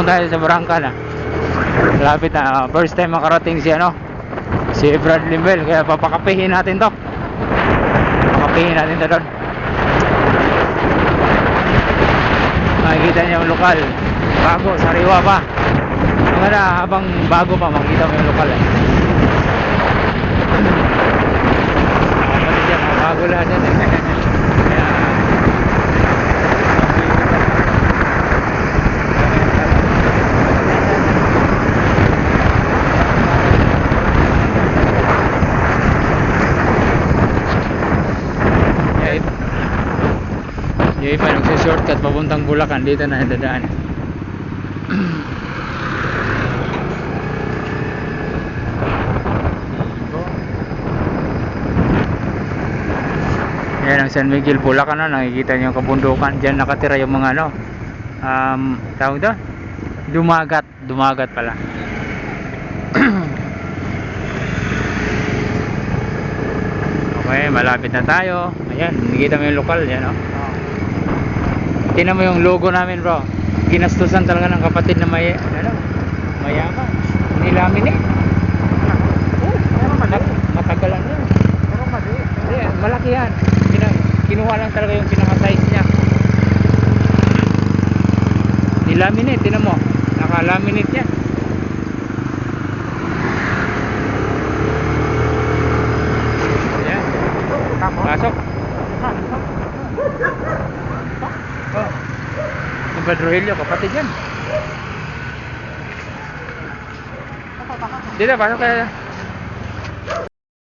tayo sa barangka na. Lapit na. First time makarating si ano, si Bradley Bell. Kaya papakapihin natin to. Papakapihin natin to doon. Makikita niyo yung lokal. Bago, sariwa pa. Maganda, habang bago pa makikita mo yung lokal eh. Pati dyan, bago lahat yan eh. Yung iba nagsushortcut papuntang Bulacan, dito na dadaan. Yan ang San Miguel, Bulacan na. Nakikita nyo yung kabundukan. Diyan nakatira yung mga ano, tawag doon? Dumagat pala. Okay, malapit na tayo. Ayan, nakikita mo yung lokal. Yan o. Tingnan mo yung logo namin, bro. Ginastusan talaga ng kapatid na mayaman. Nilaminate. Matagalan yun. Malaki yan. Kinuha lang talaga yung pinaka-size niya. Nilaminate, tingnan mo. Naka-laminate yan. Ayan. Pasok. Oh. Yung Badrohelio, kapatid yan. Dito, pasok kaya.